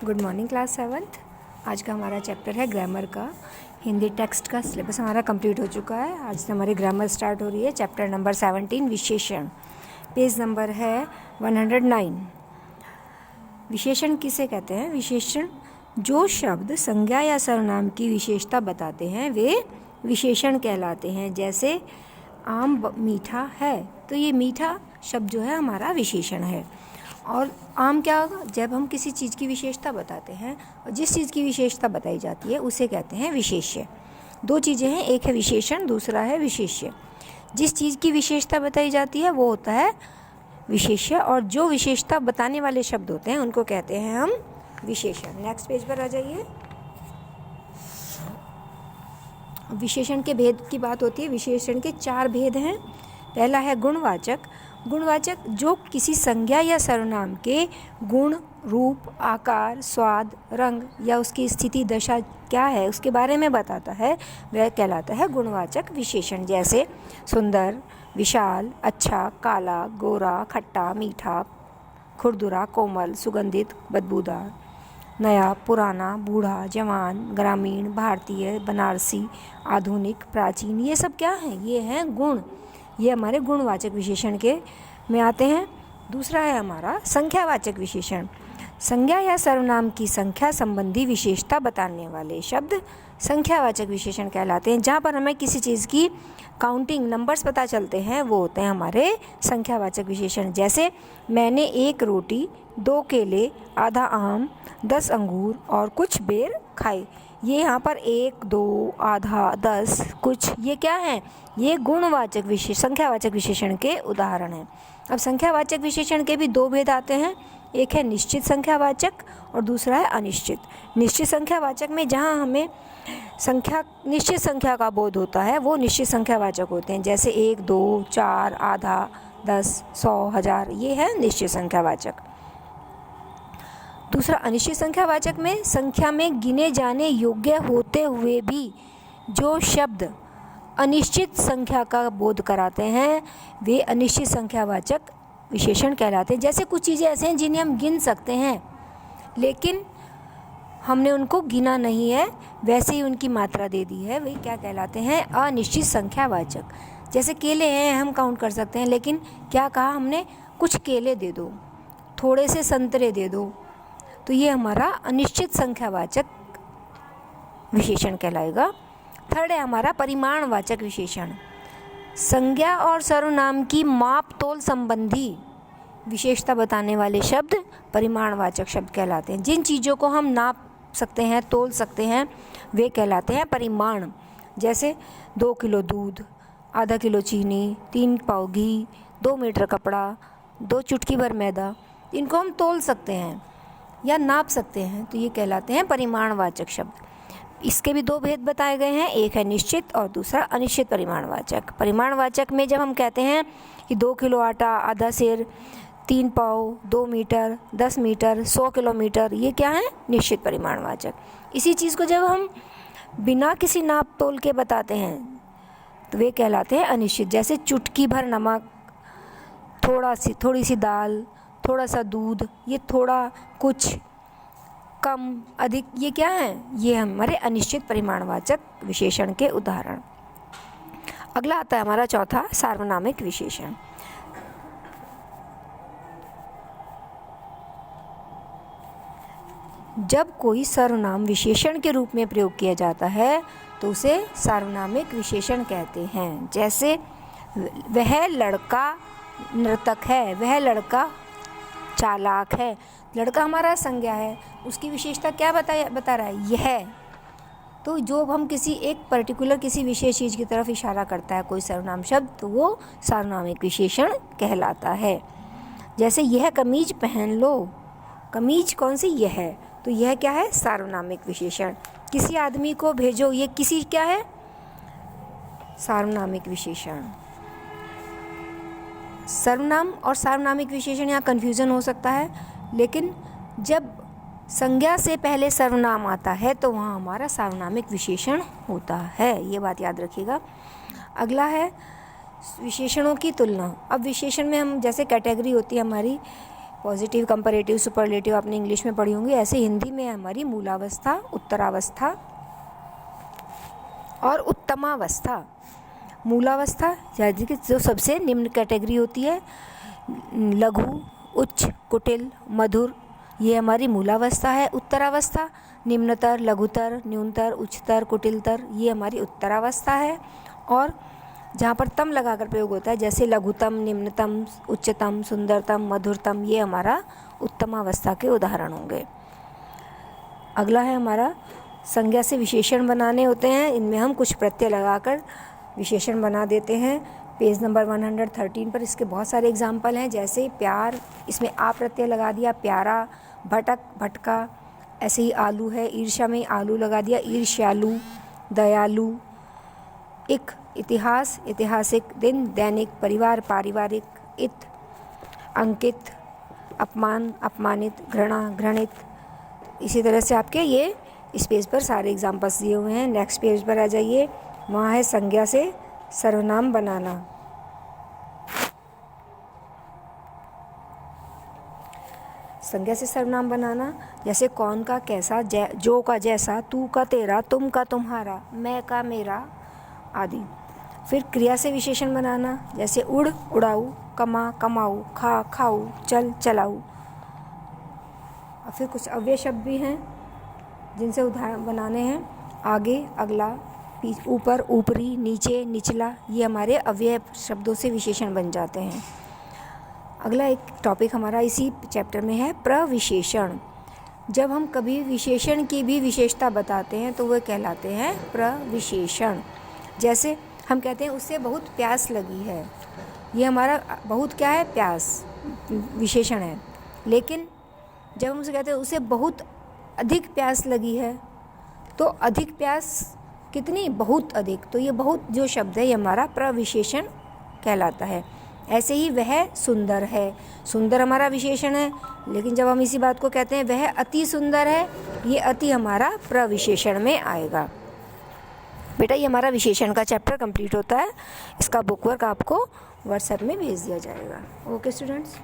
Good morning class 7th। आज का हमारा चैप्टर है ग्रामर का। हिंदी टेक्स्ट का सिलेबस हमारा कंप्लीट हो चुका है। आज से हमारी ग्रामर स्टार्ट हो रही है। चैप्टर नंबर 17 विशेषण, पेज नंबर है 109। विशेषण किसे कहते हैं? विशेषण जो शब्द संज्ञा या सर्वनाम की विशेषता बताते हैं वे विशेषण कहलाते हैं। जैसे आम मीठा है, तो ये मीठा शब्द जो है हमारा विशेषण है। और आम क्या होगा? जब हम किसी चीज़ की विशेषता बताते हैं और जिस चीज़ की विशेषता बताई जाती है उसे कहते हैं विशेष्य। दो चीज़ें हैं, एक है विशेषण, दूसरा है विशेष्य। जिस चीज़ की विशेषता बताई जाती है वो होता है विशेष्य, और जो विशेषता बताने वाले शब्द होते हैं उनको कहते हैं हम विशेषण। नेक्स्ट पेज पर आ जाइए। विशेषण के भेद की बात होती है। विशेषण के 4 भेद हैं। पहला है गुणवाचक। गुणवाचक जो किसी संज्ञा या सर्वनाम के गुण, रूप, आकार, स्वाद, रंग या उसकी स्थिति, दशा क्या है उसके बारे में बताता है, वह कहलाता है गुणवाचक विशेषण। जैसे सुंदर, विशाल, अच्छा, काला, गोरा, खट्टा, मीठा, खुरदुरा, कोमल, सुगंधित, बदबूदार, नया, पुराना, बूढ़ा, जवान, ग्रामीण, भारतीय, बनारसी, आधुनिक, प्राचीन। ये सब क्या हैं? ये हैं गुण। ये हमारे गुणवाचक विशेषण के में आते हैं। दूसरा है हमारा संख्यावाचक विशेषण। संज्ञा या सर्वनाम की संख्या संबंधी विशेषता बताने वाले शब्द संख्यावाचक विशेषण कहलाते हैं। जहाँ पर हमें किसी चीज़ की काउंटिंग, नंबर्स पता चलते हैं, वो होते हैं हमारे संख्यावाचक विशेषण। जैसे मैंने 1 रोटी, 2 केले, आधा आम, 10 अंगूर और कुछ बेर खाए। ये यहाँ पर 1, 2, आधा, 10, कुछ, ये क्या हैं? ये गुणवाचक संख्यावाचक विशेषण के उदाहरण हैं। अब संख्यावाचक विशेषण के भी 2 भेद आते हैं। एक है निश्चित संख्यावाचक और दूसरा है अनिश्चित। निश्चित संख्यावाचक में जहाँ हमें निश्चित संख्या का बोध होता है वो निश्चित संख्यावाचक होते हैं। जैसे 1, 2, 4, आधा, 10, 100, 1000, ये है निश्चित संख्यावाचक। दूसरा अनिश्चित संख्यावाचक में संख्या में गिने जाने योग्य होते हुए भी जो शब्द अनिश्चित संख्या का बोध कराते हैं वे अनिश्चित संख्यावाचक विशेषण कहलाते हैं। जैसे कुछ चीज़ें ऐसे हैं जिन्हें हम गिन सकते हैं लेकिन हमने उनको गिना नहीं है, वैसे ही उनकी मात्रा दे दी है, वे क्या कहलाते हैं? अनिश्चित संख्यावाचक। जैसे केले हैं, हम काउंट कर सकते हैं, लेकिन क्या कहा हमने? कुछ केले दे दो, थोड़े से संतरे दे दो, तो ये हमारा अनिश्चित संख्यावाचक विशेषण कहलाएगा। थर्ड है हमारा परिमाणवाचक विशेषण। संज्ञा और सर्वनाम की माप तोल संबंधी विशेषता बताने वाले शब्द परिमाणवाचक शब्द कहलाते हैं। जिन चीज़ों को हम नाप सकते हैं, तोल सकते हैं, वे कहलाते हैं परिमाण। जैसे 2 किलो दूध, आधा किलो चीनी, 3 पाव घी, 2 मीटर कपड़ा, 2 चुटकी भर मैदा। इनको हम तोल सकते हैं या नाप सकते हैं, तो ये कहलाते हैं परिमाणवाचक शब्द। इसके भी 2 भेद बताए गए हैं। एक है निश्चित और दूसरा अनिश्चित परिमाणवाचक। परिमाणवाचक में जब हम कहते हैं कि 2 किलो आटा, आधा सेर, 3 पाव, 2 मीटर, 10 मीटर, 100 किलोमीटर, ये क्या है? निश्चित परिमाणवाचक। इसी चीज़ को जब हम बिना किसी नाप तोल के बताते हैं तो वे कहलाते हैं अनिश्चित। जैसे चुटकी भर नमक, थोड़ी सी दाल, थोड़ा सा दूध, ये थोड़ा, कुछ, कम, अधिक, ये क्या है? ये हमारे अनिश्चित परिमाणवाचक विशेषण के उदाहरण। अगला आता है हमारा चौथा सार्वनामिक विशेषण। जब कोई सर्वनाम विशेषण के रूप में प्रयोग किया जाता है तो उसे सार्वनामिक विशेषण कहते हैं। जैसे वह लड़का नर्तक है, वह लड़का चालाक है। लड़का हमारा संज्ञा है, उसकी विशेषता क्या बता रहा है? यह। तो जो हम किसी एक पर्टिकुलर किसी विशेष चीज़ की तरफ इशारा करता है कोई सर्वनाम शब्द, तो वो सार्वनामिक विशेषण कहलाता है। जैसे यह कमीज पहन लो, कमीज कौन सी? यह है, तो यह क्या है? सार्वनामिक विशेषण। किसी आदमी को भेजो, ये किसी क्या है? सार्वनामिक विशेषण। सर्वनाम और सार्वनामिक विशेषण यहाँ कन्फ्यूज़न हो सकता है, लेकिन जब संज्ञा से पहले सर्वनाम आता है तो वहाँ हमारा सार्वनामिक विशेषण होता है। ये बात याद रखिएगा। अगला है विशेषणों की तुलना। अब विशेषण में हम जैसे कैटेगरी होती है हमारी पॉजिटिव, कंपैरेटिव, सुपरलेटिव आपने इंग्लिश में पढ़ी होंगी, ऐसे हिंदी में हमारी मूलावस्था, उत्तरावस्था और उत्तमावस्था। मूलावस्था यानी कि जो सबसे निम्न कैटेगरी होती है, लघु, उच्च, कुटिल, मधुर, ये हमारी मूलावस्था है। उत्तरावस्था निम्नतर, लघुतर, न्यूनतर, उच्चतर, कुटिलतर, ये हमारी उत्तरावस्था है। और जहाँ पर तम लगाकर प्रयोग होता है, जैसे लघुतम, निम्नतम, उच्चतम, सुंदरतम, मधुरतम, ये हमारा उत्तमावस्था के उदाहरण होंगे। अगला है हमारा संज्ञा से विशेषण बनाने होते हैं। इनमें हम कुछ प्रत्यय लगाकर विशेषण बना देते हैं। पेज नंबर 113 पर इसके बहुत सारे एग्जाम्पल हैं, जैसे प्यार, इसमें आ प्रत्यय लगा दिया, प्यारा, भटक, भटका। ऐसे ही आलू है, ईर्ष्या में आलू लगा दिया, ईर्ष्यालु, दयालु। इक, इतिहास, ऐतिहासिक। दिन, दैनिक। परिवार, पारिवारिक। इत, अंकित। अपमान, अपमानित। घृणा, घृणित। इसी तरह से आपके ये इस पेज पर सारे एग्जाम्पल्स दिए हुए हैं। नेक्स्ट पेज पर आ जाइए, वहाँ है संज्ञा से सर्वनाम बनाना। संज्ञा से सर्वनाम बनाना, जैसे कौन का कैसा, जो का जैसा, तू का तेरा, तुम का तुम्हारा, मैं का मेरा आदि। फिर क्रिया से विशेषण बनाना, जैसे उड़, उड़ाऊ, कमा, कमाऊ, खा, खाऊ, चल, चलाऊ। और फिर कुछ अव्यय शब्द भी हैं जिनसे उदाहरण बनाने हैं। आगे, अगला, ऊपर, ऊपरी, नीचे, निचला, ये हमारे अव्यय शब्दों से विशेषण बन जाते हैं। अगला एक टॉपिक हमारा इसी चैप्टर में है प्रविशेषण। जब हम कभी विशेषण की भी विशेषता बताते हैं तो वह कहलाते हैं प्रविशेषण। जैसे हम कहते हैं उससे बहुत प्यास लगी है, ये हमारा बहुत क्या है, प्यास विशेषण है। लेकिन जब हम उसे कहते हैं उसे बहुत अधिक प्यास लगी है, तो अधिक प्यास कितनी, बहुत अधिक, तो ये बहुत जो शब्द है ये हमारा प्रविशेषण कहलाता है। ऐसे ही वह सुंदर है, सुंदर हमारा विशेषण है, लेकिन जब हम इसी बात को कहते हैं वह अति सुंदर है, ये अति हमारा प्रविशेषण में आएगा। बेटा ये हमारा विशेषण का चैप्टर कंप्लीट होता है। इसका बुक वर्क आपको व्हाट्सएप में भेज दिया जाएगा। Okay students.